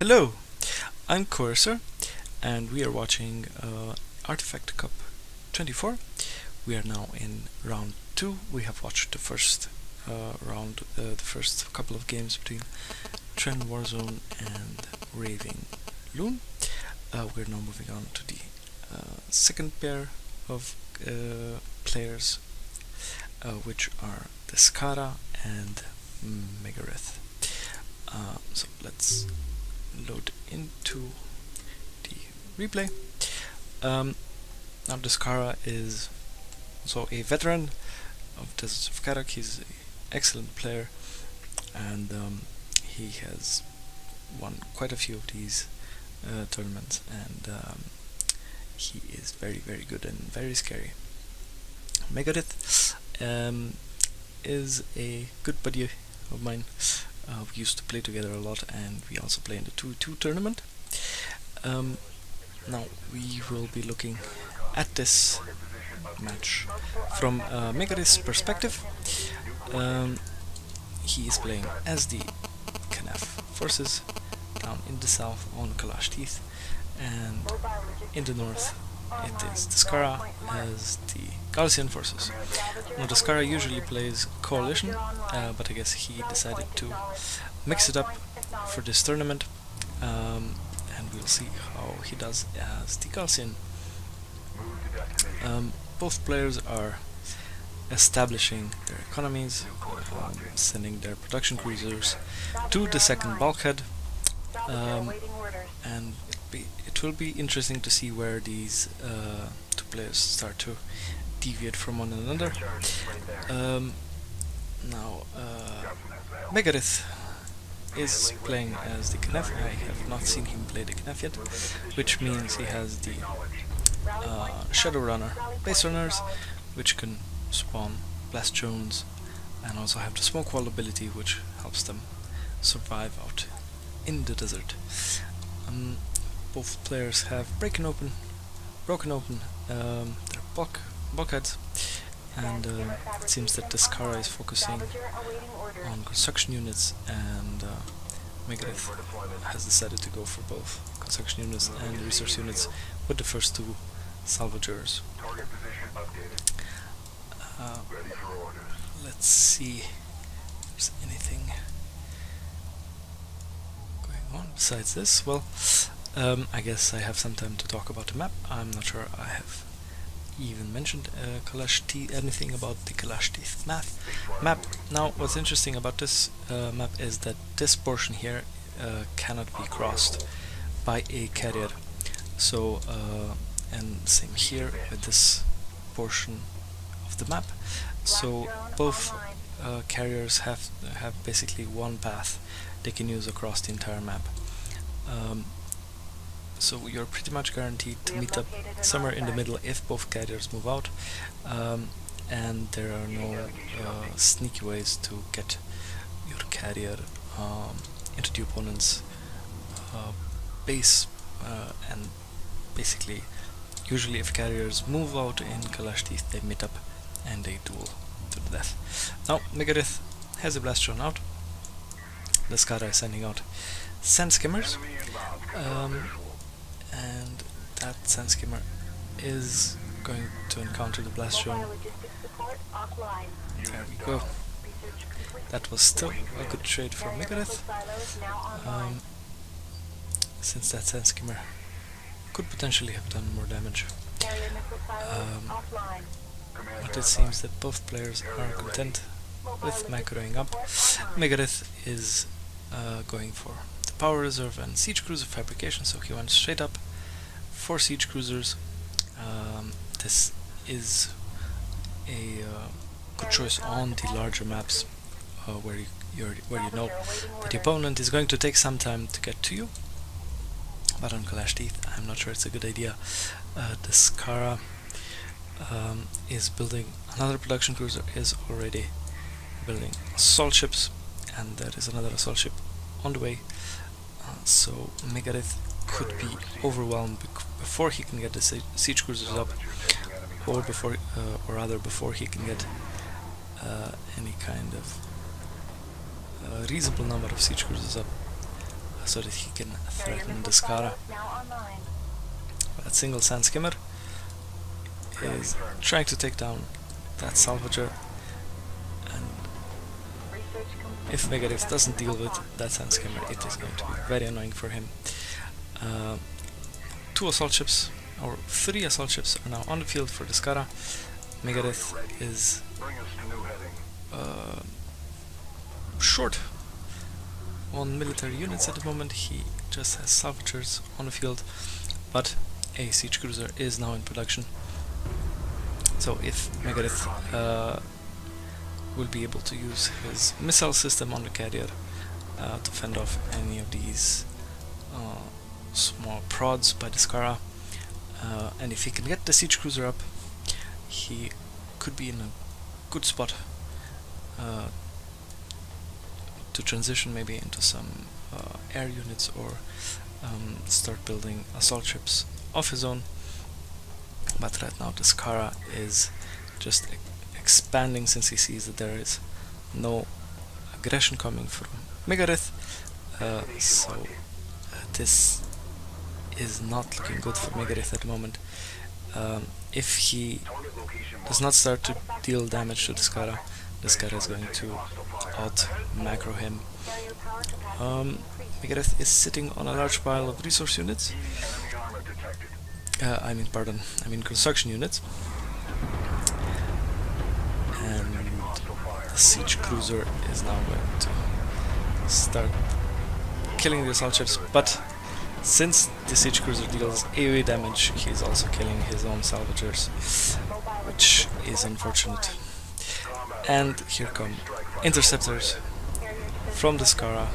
Hello, I'm Coercer, and we are watching Artifact Cup 24. We are now in round 2. We have watched the first round, the first couple of games between Trend Warzone and Raving Loon. We're now moving on to the second pair of players, which are Descara and Megarith. So let's load into the replay. Now Descara is also a veteran of Deserts of Kharak. He's an excellent player, and he has won quite a few of these tournaments, and he is very good and very scary. Megarith is a good buddy of mine. We used to play together a lot, and we also play in the 2-2 tournament. Now we will be looking at this match from Megarith's perspective. He is playing as the Knaf forces down in the south on Kalash Teeth, and in the north it is Descara as the Galician forces. Now Descara usually plays Coalition, but I guess he decided to mix it up for this tournament, and we'll see how he does as the Galician. Both players are establishing their economies, sending their production cruisers to the second bulkhead, and it will be interesting to see where these two players start to deviate from one another. Now Megarith is playing as the Knaf. I have not seen him play the Knaf yet, which means he has the Shadowrunner base runners, which can spawn blast drones, and also have the smoke wall ability, which helps them survive out in the desert. Both players have broken open their bulkheads, and it seems that Descara is focusing on construction units, and Megarith has decided to go for both construction units and resource units with the first two salvagers. Let's see if there's anything going on besides this. Well, I guess I have some time to talk about the map. I'm not sure I have even mentioned anything about the Kalash Teeth map. Now, what's interesting about this map is that this portion here cannot be crossed by a carrier. So, and same here with this portion of the map. So both carriers have basically one path they can use across the entire map. So you're pretty much guaranteed to meet up somewhere in the middle if both carriers move out, and there are no sneaky ways to get your carrier into the opponent's base, and basically usually if carriers move out in Kalash Teeth, they meet up and they duel to the death. Now Megarith has a blast drone out. Descara is sending out sand skimmers, and that sand skimmer is going to encounter the blast drone. There we go. That was still a good trade for Megarith, since that sand skimmer could potentially have done more damage. But it seems that both players are content with macroing up. Megarith is going for the power reserve and siege cruiser fabrication, so he went straight up for siege cruisers. This is a good choice on the larger maps, where you know that the opponent is going to take some time to get to you. But on Kalash Teeth, I'm not sure it's a good idea. Descara is building another production cruiser, is already building assault ships, and there is another assault ship on the way. So Megarith could be overwhelmed before he can get the siege cruisers up, or before he can get any kind of reasonable number of siege cruisers up. so that he can threaten Descara. That single sand skimmer is trying to take down that salvager, and if Megarith doesn't deal with that sand skimmer, it is going to be very annoying for him. 2 assault ships, or 3 assault ships are now on the field for Descara. Megarith is short on military units at the moment. He just has salvagers on the field, but a siege cruiser is now in production. So if Megarith will be able to use his missile system on the carrier to fend off any of these small prods by Descara, and if he can get the siege cruiser up, he could be in a good spot to transition maybe into some air units, or start building assault ships of his own. But right now Descara is just expanding, since he sees that there is no aggression coming from Megarith. So this is not looking good for Megarith at the moment. If he does not start to deal damage to Descara, Descara is going to out-macro him. Megarith is sitting on a large pile of resource units. I mean construction units. And the siege cruiser is now going to start killing the assault ships, but since the siege cruiser deals AoE damage, he is also killing his own salvagers, which is unfortunate. And here come interceptors from Descara,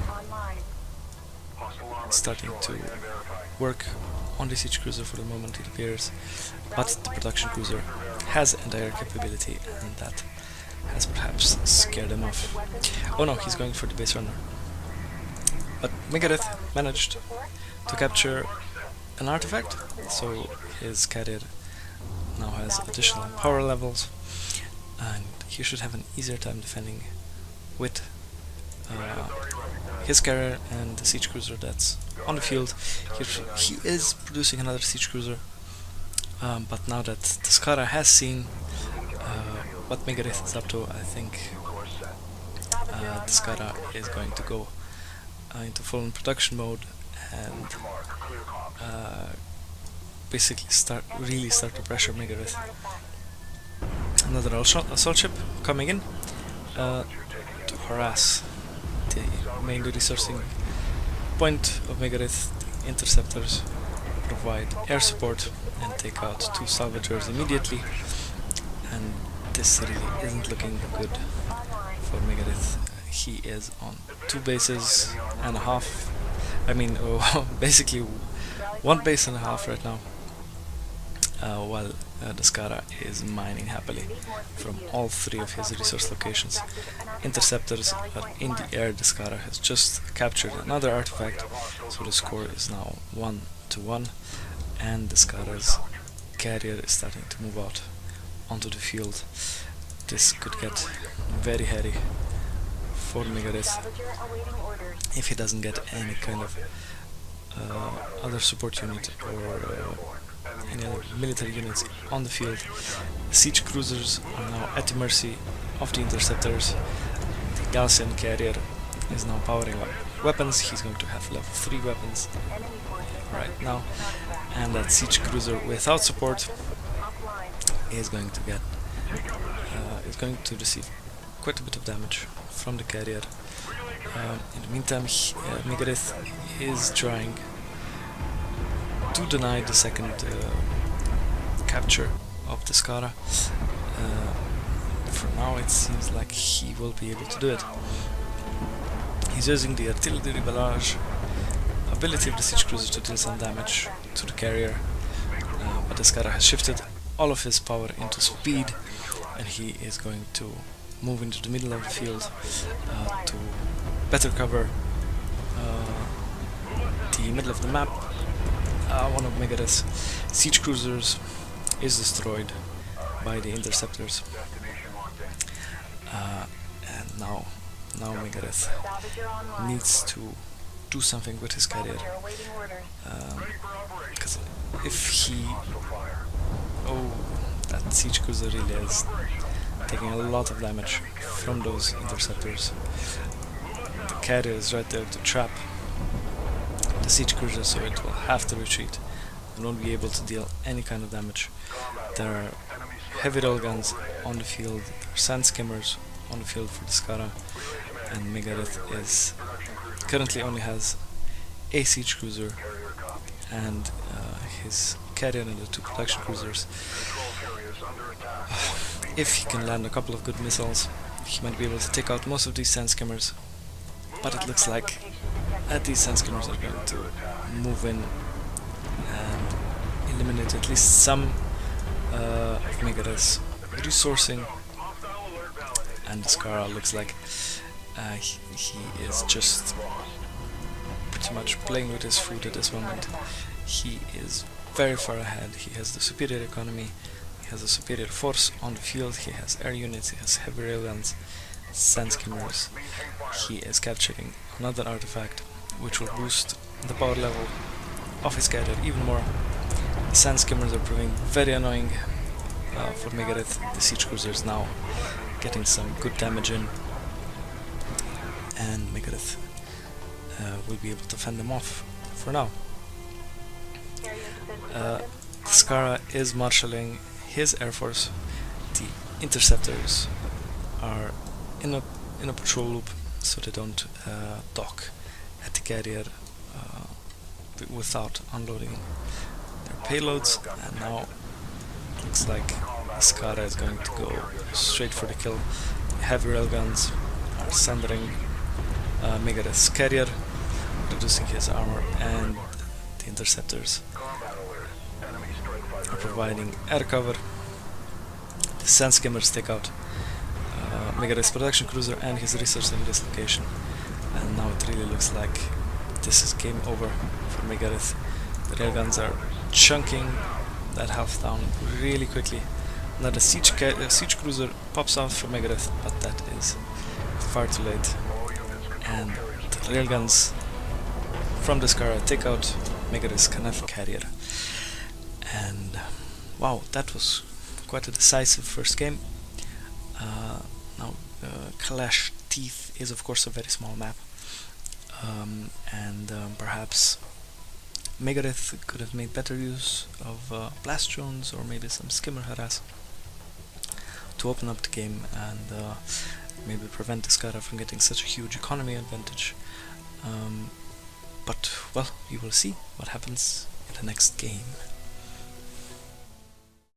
starting to work on the siege cruiser for the moment, it appears, but the production cruiser has entire capability, and that has perhaps scared him off. Oh no, he's going for the base runner. But Megarith managed to capture an artifact, so his carrier now has additional power levels, and he should have an easier time defending with his carrier and the siege cruiser that's on the field. He is producing another siege cruiser, but now that Descara has seen what Megarith is up to, I think Descara is going to go into full production mode and basically start to pressure Megarith. Another assault ship coming in to harass the main resourcing point of Megarith. The interceptors provide air support and take out 2 salvagers immediately, and this really isn't looking good for Megarith. He is on 2 bases and a half. I mean, basically 1 base and a half right now, while Descara is mining happily from all 3 of his resource locations. Interceptors are in the air. Descara has just captured another artifact, so the score is now 1-1, and Descara's carrier is starting to move out onto the field. This could get very hairy for Megarith if he doesn't get any kind of other support unit or any other military units on the field. Siege cruisers are now at the mercy of the interceptors. The Gaussian carrier is now powering up weapons. He's going to have level 3 weapons right now, and that siege cruiser without support is going to get receive quite a bit of damage from the carrier. In the meantime, Megarith is trying to deny the second capture of Descara. For now it seems like he will be able to do it. He's using the artillery barrage ability of the siege cruiser to deal some damage to the carrier, but Descara has shifted all of his power into speed, and he is going to move into the middle of the field to better cover the middle of the map. One of Megarith's siege cruisers is destroyed by the interceptors, and now Megarith needs to do something with his carrier. Because if he... Oh, that siege cruiser really is taking a lot of damage from those interceptors. The carrier is right there to trap the siege cruiser, so it will have to retreat and won't be able to deal any kind of damage. There are heavy railguns on the field, there are sand skimmers on the field for Descara, and Megarith is currently only has a siege cruiser and his carrier and the 2 protection cruisers. If he can land a couple of good missiles, he might be able to take out most of these sand skimmers, but it looks like these sand skimmers are going to move in and eliminate at least some of Megarith's resourcing, and Descara looks like he is just pretty much playing with his food at this moment. He is very far ahead, he has the superior economy, he has a superior force on the field, he has air units, he has heavy railguns, sand skimmers. He is capturing another artifact which will boost the power level of his carrier even more. The sand skimmers are proving very annoying for Megarith. The siege cruiser is now getting some good damage in, and Megarith will be able to fend them off for now. Descara is marshalling his air force. The interceptors are in a patrol loop, so they don't dock at the carrier without unloading their payloads, and now it looks like Descara is going to go straight for the kill. Heavy railguns are sundering Megarith's carrier, reducing his armor, and the interceptors are providing air cover. The sand skimmers take out Megarith's protection cruiser and his resource in this location, and now it really looks like this is game over for Megarith. The railguns are chunking that health down really quickly. Now the siege cruiser pops out for Megarith, but that is far too late, and the railguns from Descara take out Megarith's Knauf carrier. And wow, that was quite a decisive first game. Now Clash Teeth is of course a very small map, and perhaps Megarith could have made better use of blast drones or maybe some skimmer harass to open up the game and maybe prevent Descara from getting such a huge economy advantage. But well, we will see what happens in the next game.